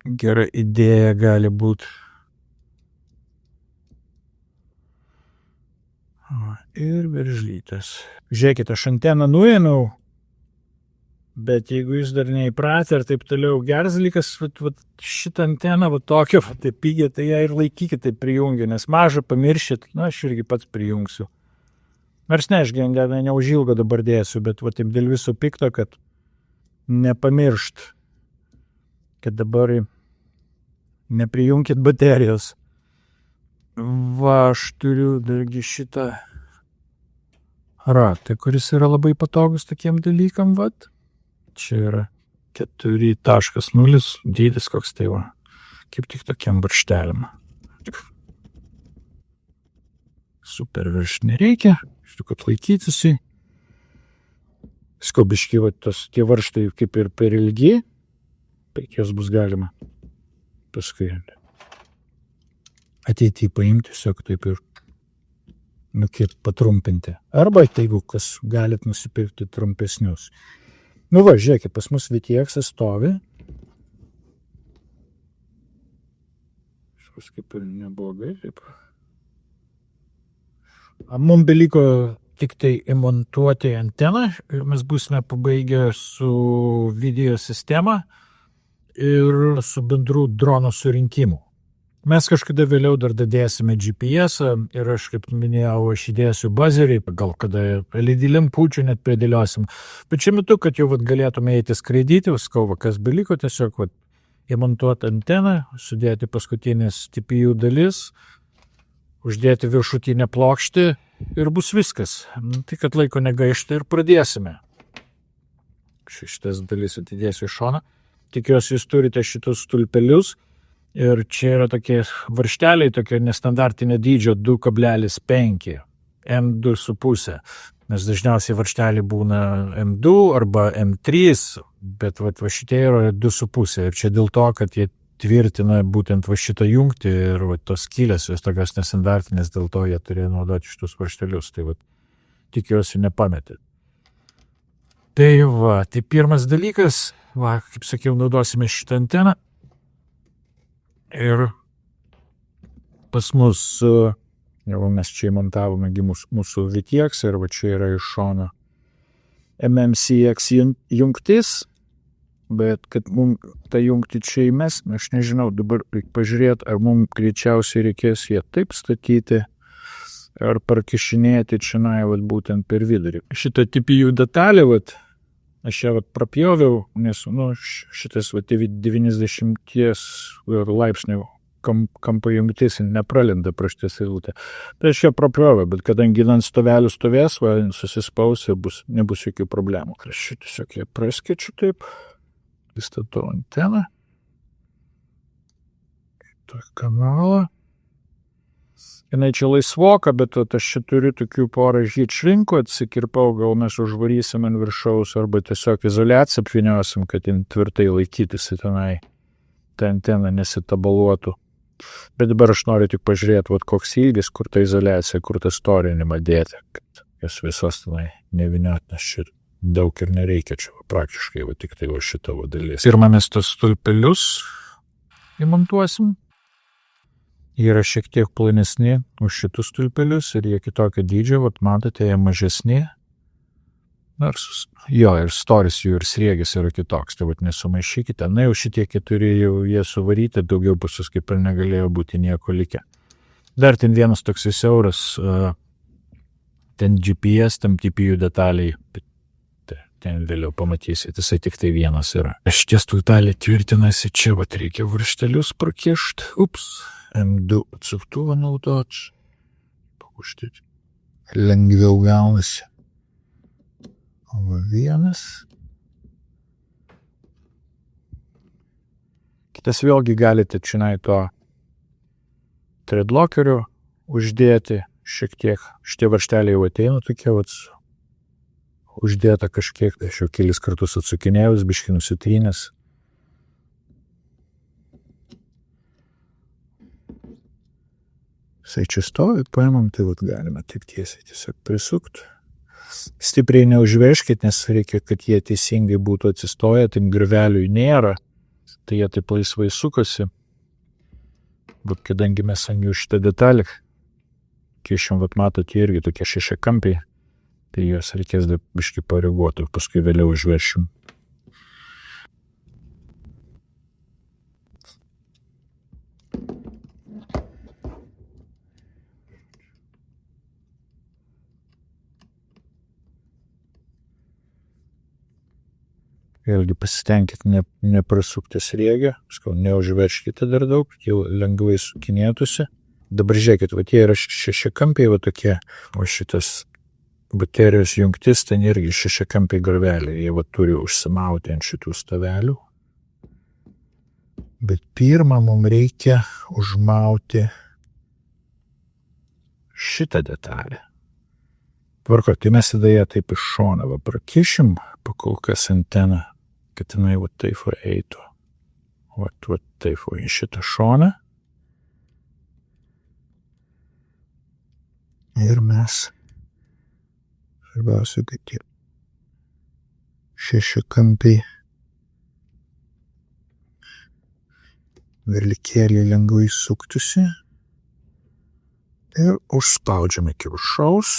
A: Gera idėja gali būti. Ir veržlytės. Žiūrėkit, aš anteną nuėmiau, bet jeigu jūs dar neįpratę ir taip toliau, geras dalykas, šitą anteną, tokią, taip pigią, tai ją ir laikykit, taip prijungiu, nes mažą pamiršit, aš irgi pats prijungsiu. Nors ne, aš neužilgo dabar dėsiu, bet taip dėl viso pikto, kad nepamiršt, kad dabar neprijungkit baterijos. Aš turiu dargi šitą ratą, kuris yra labai patogus tokiem dalykam, Čia yra 4.0 dydis koks tai va. Kaip tik tokiam baršteliam. Super virš nereikia. Iš tikrųjų, kad laikytųsi. Skobiški, tie varštai kaip ir per ilgi. Jos bus galima paskui ateityje paimti, tiesiog taip ir patrumpinti. Arba jeigu kas galit nusipirkti trumpesnius. Žiūrėkit, pas mus VTX stovi. Šis kaip ir neblogai, taip. Mums beliko tik tai įmontuoti anteną ir mes būsime pabaigę su video sistema ir su bendru drono surinkimu. Mes kažkada vėliau dar dadėsime GPS-ą ir aš, kaip minėjau, aš įdėsiu buzzerį, gal kada LED lempučių net pridėliosim. Bet šiuo metu, kad jau galėtume eiti skraidyti, kas beliko, tiesiog įmontuoti anteną, sudėti paskutinės TPU dalis, uždėti viršutinę plokštį ir bus viskas. Tai, kad laiko negaišta ir pradėsime. Šitas dalis atidėsiu į šoną. Tikiuosi, jūs turite šitus stulpelius. Ir čia yra tokie varšteliai, tokie nestandartinio dydžio 2,5, M2,5, nes dažniausiai varšteliai būna M2 arba M3, bet šitie yra 2,5 ir čia dėl to, kad jie tvirtina būtent šitą jungtį ir tos skylės, jos tokios nestandartinės, dėl to jie turėjo naudoti šitus varštelius, tai tikiuosi nepametėt. Tai pirmas dalykas, kaip sakiau, naudosime šitą anteną. Ir pas mus, jau mes čia įmontavome mūsų VTX ir čia yra iš šono MMCX jungtis, bet kad mums tą jungtį čia įmes, aš nežinau, dabar reikia pažiūrėti, ar mums greičiausiai reikės ją taip statyti, ar parkišinėti čia būtent per vidurį. Šitą TPU detalę, Aš ją prapjoviau, nes šitas 90 laipsnių kampo jungtis nepralenda prieš ties eilutę. Tai aš ją prapjoviau, bet kadangi ant stovelių stovės, susispaus ir nebus jokių problemų. Aš tiesiog ją praskėčiu taip, įstatau anteną, tą kanalą. Jinai čia laisvoka, bet aš čia turiu tokių porą žyčrinkų, atsikirpau, gal mes užvarysim ant viršaus arba tiesiog izoliaciją apviniosim, kad jin tvirtai laikytųsi tenai, ta antena nesitabaluotų. Bet dabar aš noriu tik pažiūrėti, koks ilgis, kur ta izoliacija, kur tą storinimą dėti, kad jas visos tenai neviniot, nes čia daug ir nereikia, čia praktiškai tik tai šita dalis. Pirmą mes tos stulpelius įmontuosim. Jie yra šiek tiek planesni už šitus stulpelius ir jie kitokio dydžio, matote, jie mažesni. Ir storis jų ir sriegis yra kitoks, tai nesumaišykite. Jau šitie keturi jau jie suvaryti, daugiau pusus kaip ir negalėjo būti nieko likę. Dar ten vienas toks siauras, ten GPS, tam TPU detaliai, bet ten vėliau pamatysite, jisai tik tai vienas yra. Šitie stulpeliai tvirtinasi, čia reikia varžtelius prakišt, M2 atsuktuvą naudot, pakuštyti. Lengviau gaunasi. Vienas. Kitas vėlgi galite čionai to threadlockeriu uždėti šiek tiek. Šitie varžteliai jau ateina tokie, uždėta kažkiek, aš jau kelis kartus atsukinėjus, biškį nusitrynęs. Jisai čia stovi, paimam, tai galime tik tiesiai tiesiog prisukti. Stipriai neužveškit, nes reikia, kad jie teisingai būtų atsistoję, tai grivelių nėra, tai jie taip laisvai sukosi. Bet kadangi mes ant jų šitą detalį, kiešim, matote, irgi tokie šešiakampiai, tai juos reikės biškį pareaguoti, paskui vėliau užveršim. Vėlgi pasitenkit neprasukti sriegę, neužverškite dar daug, jau lengvai sukinėtųsi. Dabar žiūrėkit, jie yra šešiakampiai tokie, o šitas baterijos jungtis, ten irgi šešiakampiai garveliai, jie turi užsimauti ant šitų stovelių. Bet pirmą mums reikia užmauti šitą detalę. Tvarko, tai mes tada ją taip iš šoną prakišim, pakol kas anteną, kad jinai taip eitų. Taip į šitą šoną. Ir mes, svarbiausia, kad tie šešiakampiai verlikėliai lengvai suktųsi. Ir užspaudžiame iki viršaus.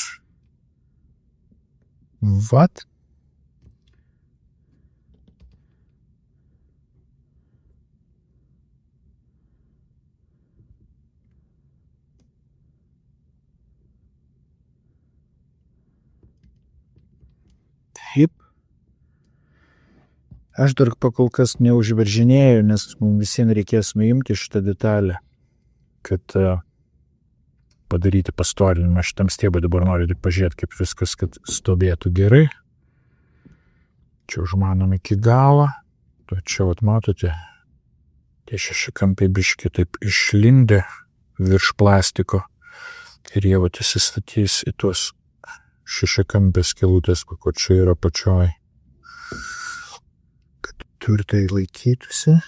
A: Taip. Aš dar pakol kas neužveržinėjau, nes mums visiems reikės nuimti šitą detalę, kad padaryti pastorinimą šitam stiebui. Dabar noriu tik pažiūrėti, kaip viskas, kad stovėtų gerai. Čia užmanom iki galo. Čia matote, tie šešiakampiai biški taip išlindę virš plastiko ir jie įsistatys į tuos šešiakampės skylutės, ko čia yra pačioj, kad tvirtai laikytųsi.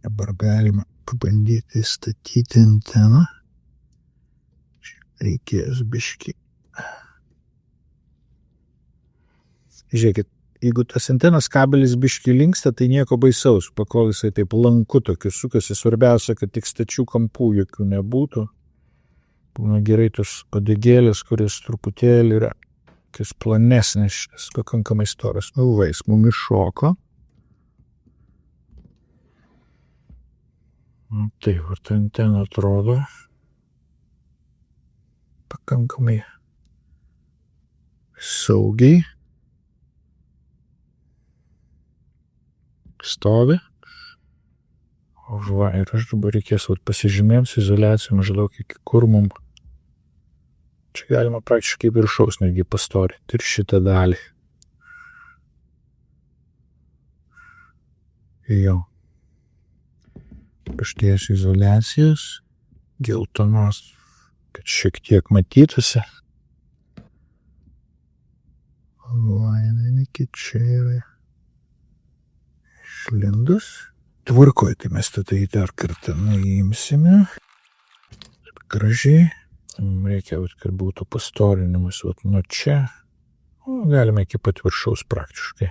A: Dabar galima pabandyti statyti anteną. Reikės biškį. Žiūrėkit, jeigu tas antenos kabelis biškį linksta, tai nieko baisaus, pakol jisai taip lanku tokiu sukasi. Svarbiausia, kad tik stačių kampų jokių nebūtų. Būna gerai tos odegėlės, kuris truputėlį yra planesnis, pakankamai storas. Jis mum iššoko. Tai va, ta antena atrodo pakankamai saugiai stovi. O va, ir aš dabar reikės pasižymėms izoliaciją maždaug iki kur mum. Čia galima praktiškai viršaus netgi pastorinti ir šitą dalį. Jo. Pašties izoliacijos, geltonos, kad šiek tiek matytųsi. Va, jinai iki čia yra išlindus. Tvarkoj, tai mes tada į dar kartą nuimsime. Gražiai. Reikia, kad būtų pastorinimas nuo čia. Galime iki pat viršaus praktiškai.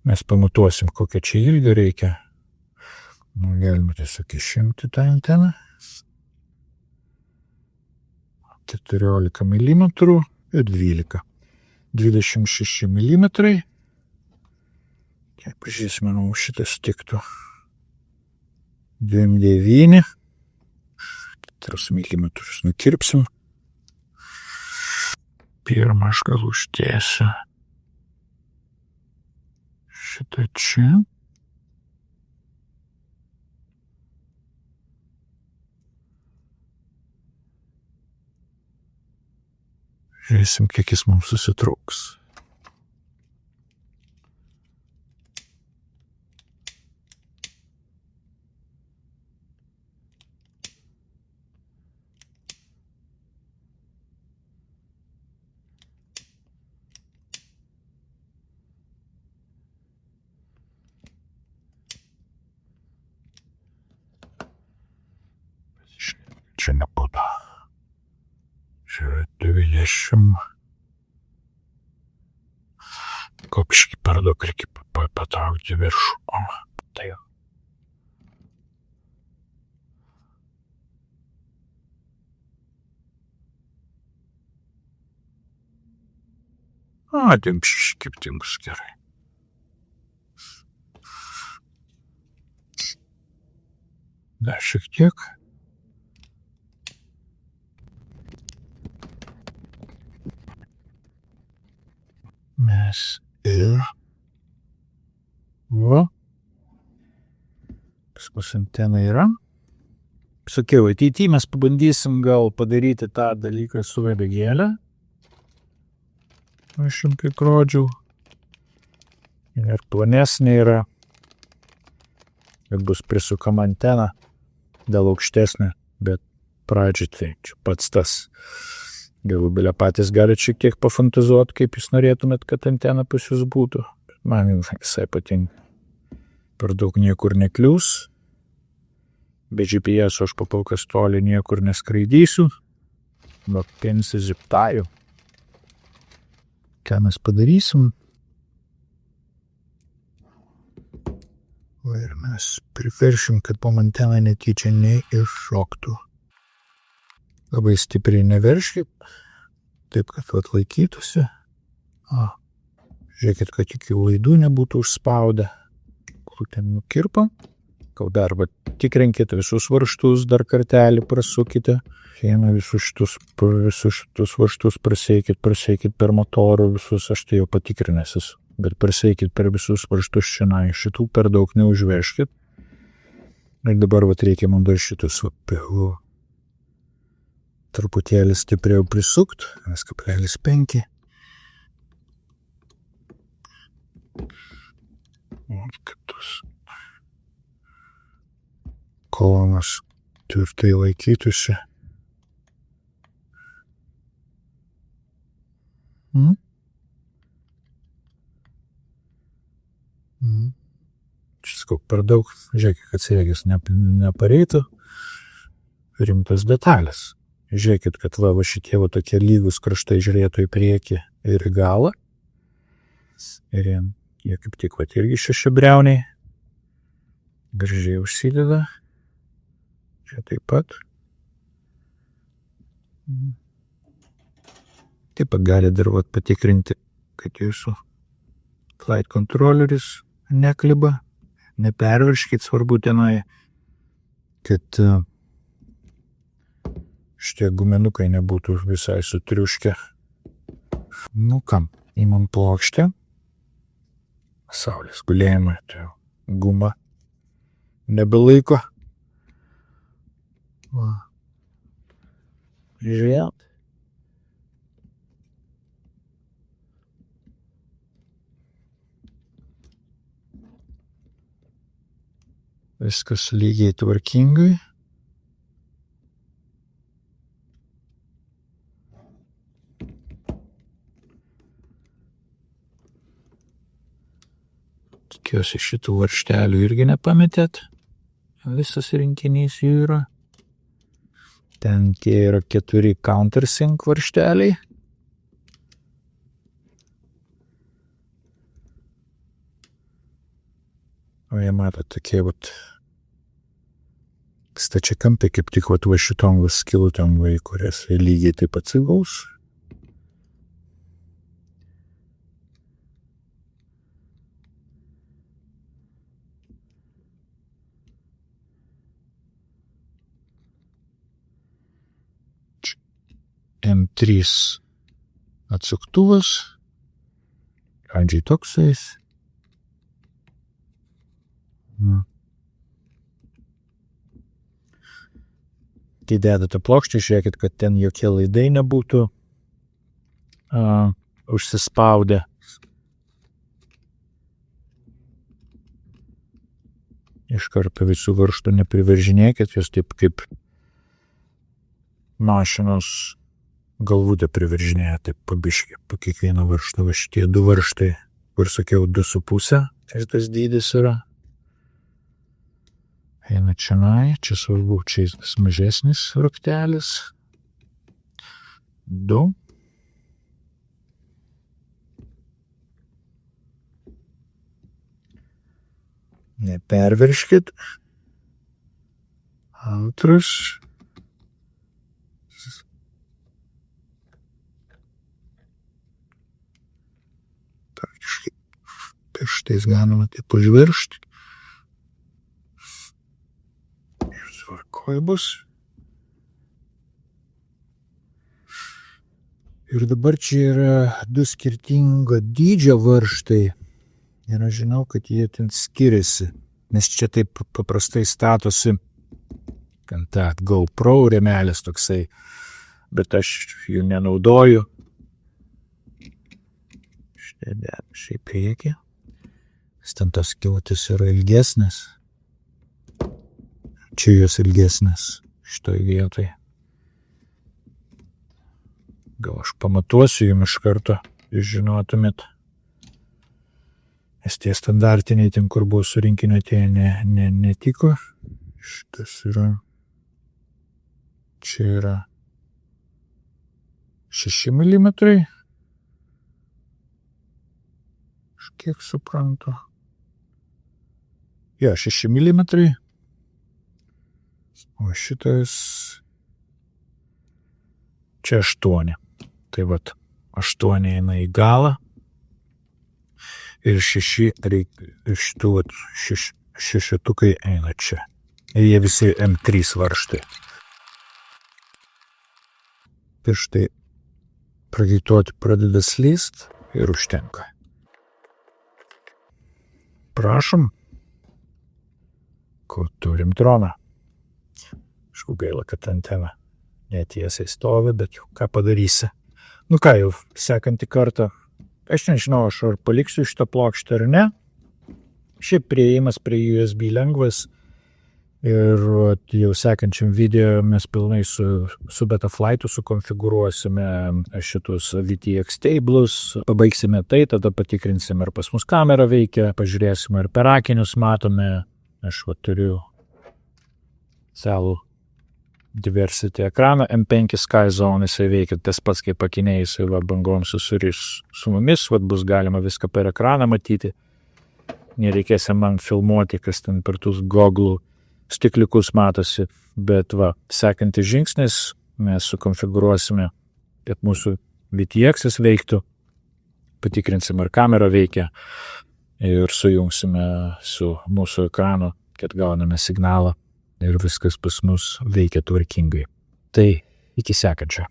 A: Mes pamatuosim, kokią čia ilgio reikia. Galime tiesiog išimti tą anteną. 14 mm ir 12. 26 mm. Pažiūrėsime, manau, šitas tiktų. 29. 4 mm nukirpsim. Pirmą aš gal užtiesiu. Šitą čia. Žiūrėsim, kiek jis mums susitrauks. Čia nebūtų. Čia yra 20. Kopiškai per daug reikia patraukti viršų. O, tai jau. Dimšiš kaip tingus gerai. Dar šiek tiek. Mes ir va. Pas antena yra. Sakiau, ateityje mes pabandysim gal padaryti tą dalyką su vedagėlė. Aš jums kaip rodžiau. Ir plonesnė yra. Ir bus prisukama antena. Dėl aukštesnė. Bet pradžiai tai čia pats tas. Galų galia patys galite šiek tiek pafantazuoti, kaip jūs norėtumėt, kad antena pas jūs būtų. Man visai patinka. Per daug niekur neklius. Be GPS aš papaukas toli niekur neskraidysiu. Nuo pensi ziptaju. Ką mes padarysim? Ir mes priveršim, kad po anteną netyčia neiššoktų. Labai stipriai neverškit, taip kad atlaikytųsi. Žiūrėkit, kad iki laidų nebūtų užspaudę. Kur ten nukirpam. Kol dar tikrinkit visus varžtus, dar kartelį prasukite. Šiandien visus šitus varžtus praseikit per motorų visus, aš tai jau patikrinęsis. Bet praseikit per visus varžtus šiandien. Šitų per daug neužveškit. Ir dabar reikia man dar šitus pėlų. Truputėlį stipriau prisukt, 1,5. Kitus kolonas tvirtai laikytųsi. Čia per daug, žiūrėk, kad sriegis nepareitų. Rimtas detalės. Žiūrėkit, kad va šitie tokie lygus kraštai žiūrėtų į priekį ir į galą. Ir jie kaip tik irgi šešiabriauniai. Gražiai užsideda. Čia taip pat. Taip pat gali dar patikrinti, kad jūsų flight controlleris nekliba. nepervirškit, svarbu tenai, kad šitie gumenukai nebūtų visai sutriuškę. Nu kam, įmam plokštę. Saulės gulėjimą, tai guma nebelaiko. Va. Žiūrėt. Viskas lygiai tvarkingai. Tikiuosi šitų varžtelių irgi nepametėt. Visas rinkinys jų yra. Ten tie yra 4 countersink varžteliai. O jie mato tokie stačiakampiai, kaip tik va šitom skilutėm, kurias lygiai taip atsigaus. M3 atsuktuvas, pradžiai toksais. Kai dedate plokštę, žiūrėkit, kad ten jokie laidai nebūtų užsispaudę. Iš karto visų varžtų nepriveržinėkit, jūs taip kaip mašinos galvutę priveržinėja, taip pabiškį, po kiekvieną varžtą, va šitie 2 varžtai, kur sakiau 2,5, šitas dydis yra. Eina čianai, čia svarbu, čia mažesnis raktelis. 2. Nepervirškit. 2. Praktiškai pirštais galima taip užviršti. Ir tvarkoj bus. Ir dabar čia yra 2 skirtingo dydžio varžtai. Ir aš žinau, kad jie ten skiriasi. Nes čia taip paprastai statosi GoPro rėmelis toksai. Bet aš jų nenaudoju. Šiai priekį. Ten tas skiltis yra ilgesnis. Čia jos ilgesnis šitoj vietoj. Gal aš pamatuosiu jums iš karto, jūs žinotumėt. Nes tie standartiniai, ten kur buvo su rinkiniu atėję, netiko. Šitas yra. Čia yra 6 mm. Aš kiek suprantu. Jo, 6 mm. O šitas čia 8. Tai vat 8 eina į galą. Ir 6 iš tų šešetukai eina čia. Ir jie visi M3 varžtai. Pirštai prakaituoti pradeda slyst ir užtenka. Prašom. Kur turim droną. Aišku, gaila, kad antena netiesiai stovi, bet jau ką padarysi. Nu ką, jau sekantį kartą. Aš nežinau, aš ar paliksiu šitą plokštę ar ne. Šiaip priėjimas prie USB lengvas. Ir jau sekančiam video mes pilnai su Betaflightu sukonfigūruosime šitus VTX tablus. Pabaigsime tai, tada patikrinsime, ar pas mus kamera veikia. Pažiūrėsime, ar per akinius matome. Aš turiu celų Diversity ekraną, M5 SkyZone jisai veikia, tas pats kaip akiniai, jisai bangom susiriš su mumis, bus galima viską per ekraną matyti. Nereikės man filmuoti, kas ten per tus goglų stikliukus matosi, bet sekantis žingsnis, mes sukonfigūruosime, kad mūsų VTX veiktų, patikrinsim, ar kamera veikia ir sujungsime su mūsų ekranu, kad gauname signalą ir viskas pas mus veikia tvarkingai. Tai iki sekančio.